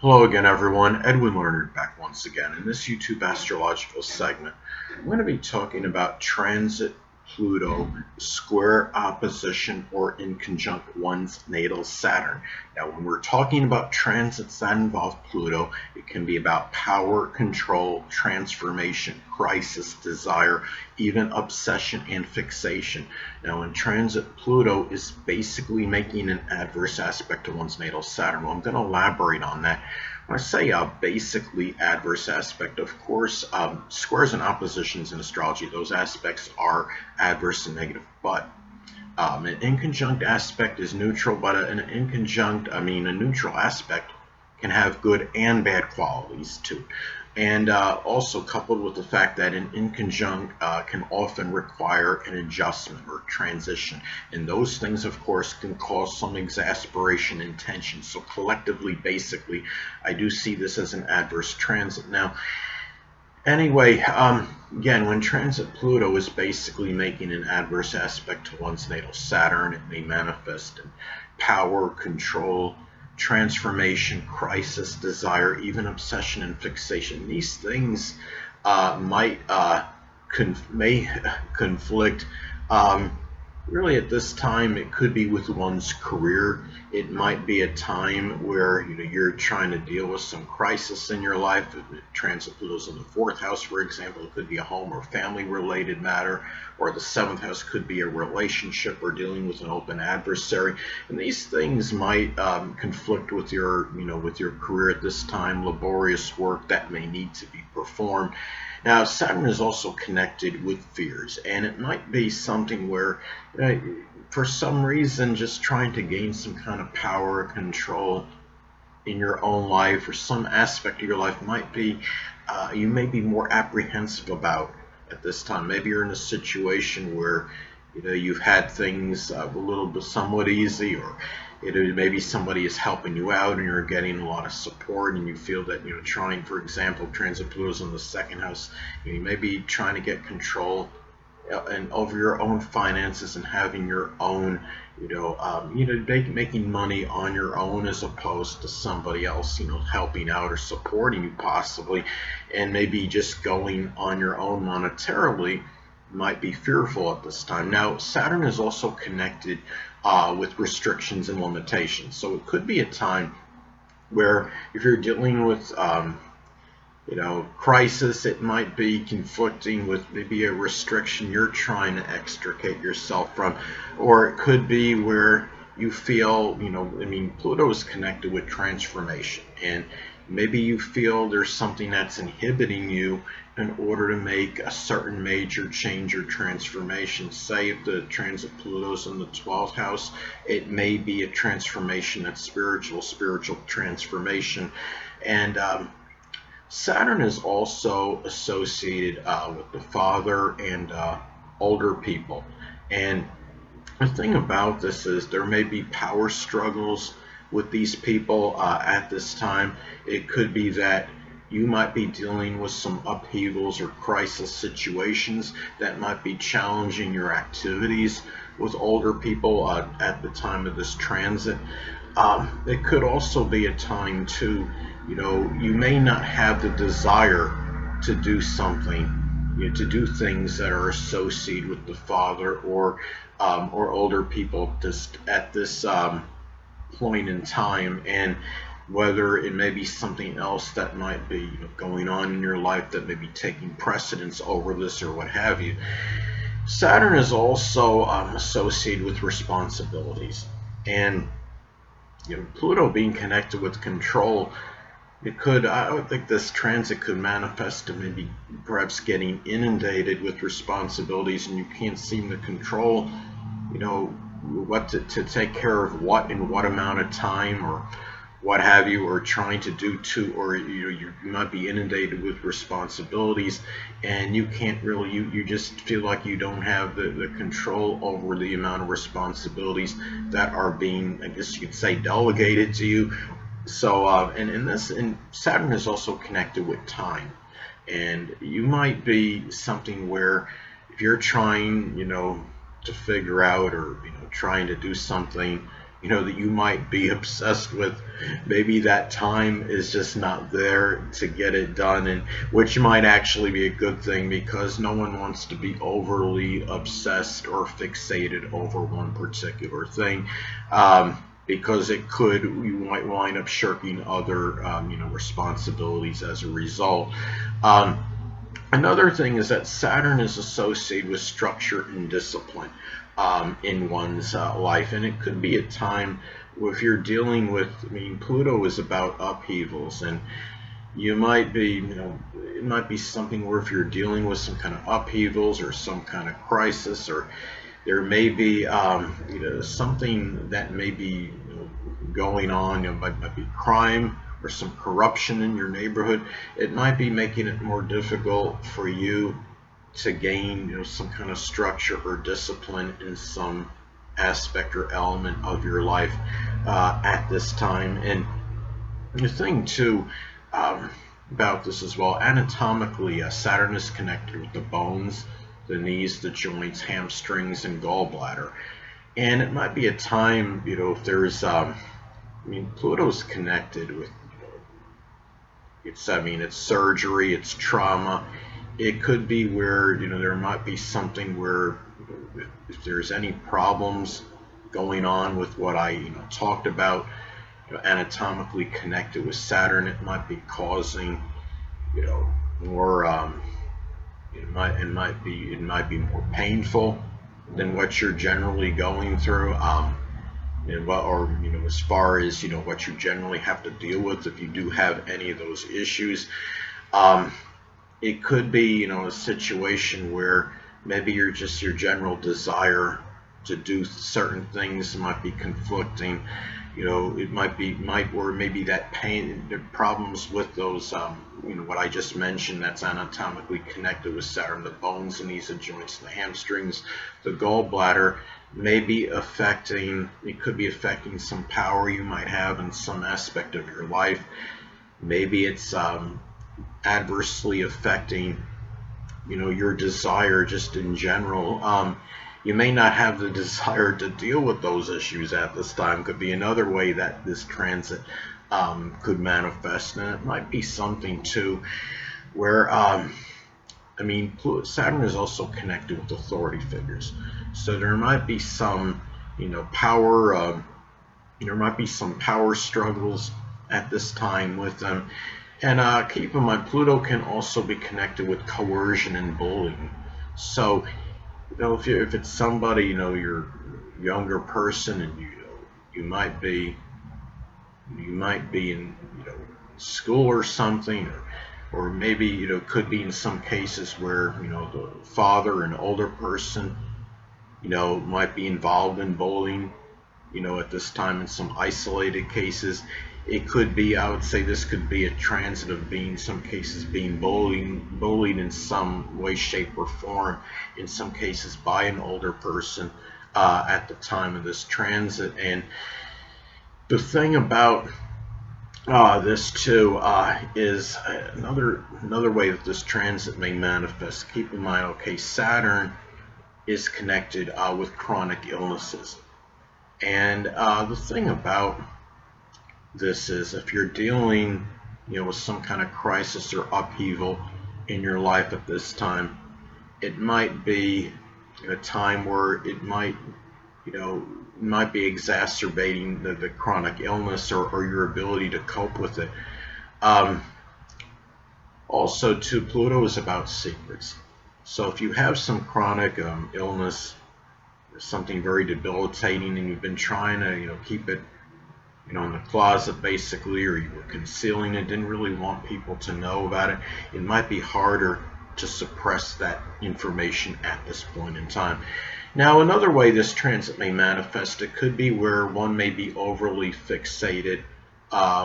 Hello again, everyone. Edwin Learnard back once again. In this YouTube astrological segment, I'm going to be talking about transit Pluto, square opposition, or in conjunct one's natal Saturn. Now, when we're talking about transits that involve Pluto, it can be about power, control, transformation, crisis, desire, even obsession and fixation. Now, in transit, Pluto is basically making an adverse aspect to one's natal Saturn. Well, I'm going to elaborate on that. When I say basically adverse aspect, of course, squares and oppositions in astrology, those aspects are adverse and negative. But an inconjunct aspect is neutral, but an a neutral aspect can have good and bad qualities too. And also coupled with the fact that an inconjunct can often require an adjustment or transition. And those things, of course, can cause some exasperation and tension. So collectively, basically, I do see this as an adverse transit. Now, anyway, again, when transit Pluto is basically making an adverse aspect to one's natal Saturn, it may manifest in power, control, transformation, crisis, desire, even obsession and fixation. These things may conflict. Really, at this time, it could be with one's career. It might be a time where you're trying to deal with some crisis in your life. If transit Pluto's in the fourth house, for example, it could be a home or family-related matter, or the seventh house could be a relationship or dealing with an open adversary. And these things might conflict with your career at this time, laborious work that may need to be performed. Now, Saturn is also connected with fears, and it might be something where, for some reason, just trying to gain some kind of power or control in your own life or some aspect of your life might be, you may be more apprehensive about at this time. Maybe you're in a situation where you've had things a little bit somewhat easy, or maybe somebody is helping you out and you're getting a lot of support, and you feel that trying, for example, transit Pluto's in the second house, you may be trying to get control and over your own finances and having your own making money on your own as opposed to somebody else helping out or supporting you possibly, and maybe just going on your own monetarily might be fearful at this time. Now, Saturn is also connected with restrictions and limitations. So it could be a time where if you're dealing with crisis, it might be conflicting with maybe a restriction you're trying to extricate yourself from, or it could be where you feel, Pluto is connected with transformation, and maybe you feel there's something that's inhibiting you in order to make a certain major change or transformation. Say if the transit Pluto's in the 12th house, it may be a transformation that's spiritual transformation. And Saturn is also associated with the father and older people. And the thing about this is there may be power struggles with these people at this time. It could be that you might be dealing with some upheavals or crisis situations that might be challenging your activities with older people at the time of this transit. It could also be a time too, you may not have the desire to do something, to do things that are associated with the father or older people just at this point in time, and whether it may be something else that might be going on in your life that may be taking precedence over this or what have you. Saturn is also associated with responsibilities, and Pluto being connected with control, I would think this transit could manifest to maybe perhaps getting inundated with responsibilities, and you can't seem to control, what to take care of what in what amount of time or what have you, or trying to do to, or you might be inundated with responsibilities, and you can't really, you just feel like you don't have the control over the amount of responsibilities that are being, I guess you could say, delegated to you. So and Saturn is also connected with time, and you might be something where if you're trying to figure out, or trying to do something that you might be obsessed with. Maybe that time is just not there to get it done, and which might actually be a good thing, because no one wants to be overly obsessed or fixated over one particular thing, because you might wind up shirking other responsibilities as a result. Um, Another thing is that Saturn is associated with structure and discipline in one's life, and it could be a time where if you're dealing with, Pluto is about upheavals, and you might be, it might be something where if you're dealing with some kind of upheavals or some kind of crisis, or there may be, something that may be going on, might be crime or some corruption in your neighborhood. It might be making it more difficult for you to gain, some kind of structure or discipline in some aspect or element of your life at this time. And the thing too, about this as well, anatomically, Saturn is connected with the bones, the knees, the joints, hamstrings, and gallbladder. And it might be a time, if there's, Pluto's connected with, it's surgery, it's trauma. It could be where, there might be something where, if there's any problems going on with what I, talked about, anatomically connected with Saturn, it might be causing, more, it might be more painful than what you're generally going through. Or as far as what you generally have to deal with if you do have any of those issues. It could be a situation where maybe your general desire to do certain things might be conflicting. It might or maybe that pain, the problems with those, what I just mentioned, that's anatomically connected with Saturn, the bones, the knees, the joints, the hamstrings, the gallbladder, it could be affecting some power you might have in some aspect of your life. Maybe it's adversely affecting, your desire just in general. You may not have the desire to deal with those issues at this time. Could be another way that this transit could manifest, and it might be something too where Saturn is also connected with authority figures, so there might be some power. There might be some power struggles at this time with them. And keep in mind, Pluto can also be connected with coercion and bullying. So, if it's somebody, you're a younger person, and you might be in school or something, or maybe could be in some cases where the father, an older person, might be involved in bullying. At this time, in some isolated cases, it could be, I would say this could be a transit of being, in some cases, being bullied in some way, shape, or form, in some cases by an older person at the time of this transit. And the thing about this too is another way that this transit may manifest. Keep in mind, okay, Saturn is connected with chronic illnesses. And the thing about this is, if you're dealing with some kind of crisis or upheaval in your life at this time, it might be a time where it might be exacerbating the chronic illness, or your ability to cope with it. Also too, Pluto is about secrets. So if you have some chronic illness, something very debilitating, and you've been trying to keep it in the closet basically, or you were concealing it, didn't really want people to know about it, it might be harder to suppress that information at this point in time. Now, another way this transit may manifest, it could be where one may be overly fixated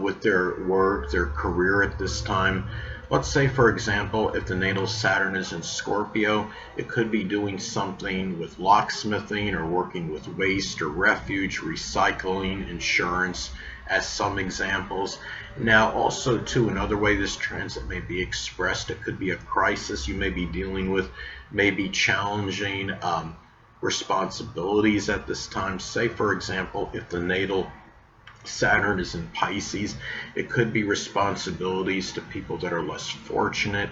with their work, their career at this time. Let's say, for example, if the natal Saturn is in Scorpio, it could be doing something with locksmithing, or working with waste or refuge, recycling, insurance, as some examples. Now, also, too, another way this transit may be expressed, it could be a crisis you may be dealing with, may be challenging. responsibilities at this time. Say, for example, if the natal Saturn is in Pisces, it could be responsibilities to people that are less fortunate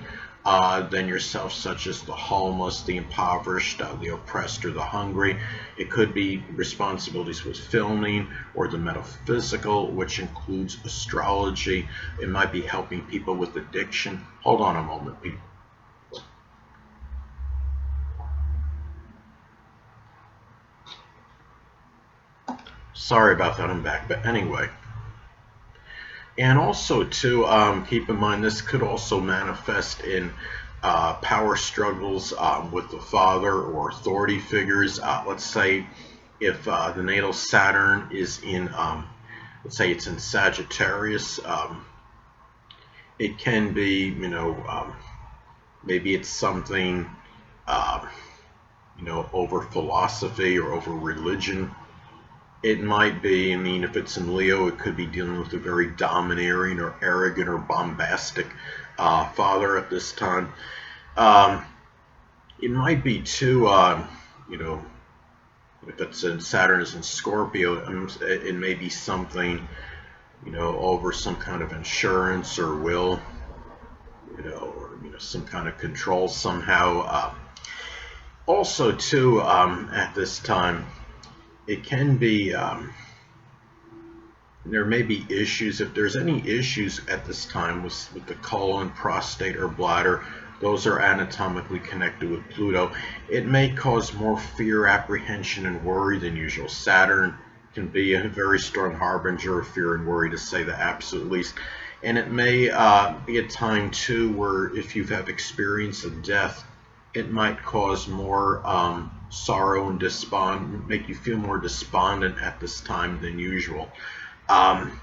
than yourself, such as the homeless, the impoverished, the oppressed, or the hungry. It could be responsibilities with filming or the metaphysical, which includes astrology. It might be helping people with addiction. Hold on a moment, people. Sorry about that, I'm back. But anyway, and also too, keep in mind this could also manifest in power struggles with the father or authority figures. Let's say if the natal Saturn is in, let's say it's in Sagittarius, it can be, maybe it's something, uh, over philosophy or over religion. It might be, if it's in Leo, it could be dealing with a very domineering or arrogant or bombastic father at this time. Um, it might be too, if it's in Saturn is in Scorpio, it may be something, over some kind of insurance or will, or some kind of control somehow. Also, too, at this time, it can be. There may be issues. If there's any issues at this time with the colon, prostate, or bladder, those are anatomically connected with Pluto. It may cause more fear, apprehension, and worry than usual. Saturn can be a very strong harbinger of fear and worry, to say the absolute least. And it may be a time too where if you have experienced a death, it might cause more sorrow and despond, make you feel more despondent at this time than usual. Um,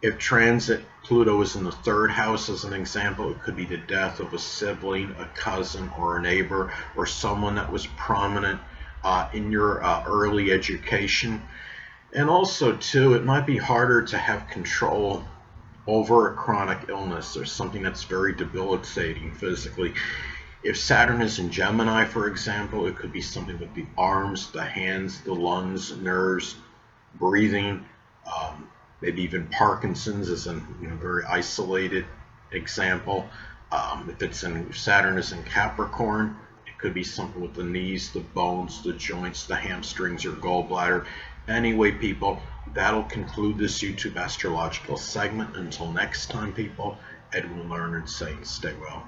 if transit Pluto is in the third house, as an example, it could be the death of a sibling, a cousin, or a neighbor, or someone that was prominent in your early education. And also, too, it might be harder to have control over a chronic illness or something that's very debilitating physically. If Saturn is in Gemini, for example, it could be something with the arms, the hands, the lungs, nerves, breathing, maybe even Parkinson's is a very isolated example. If Saturn is in Capricorn, it could be something with the knees, the bones, the joints, the hamstrings, or gallbladder. Anyway, people, that'll conclude this YouTube astrological segment. Until next time, people, Edwin Learnard saying stay well.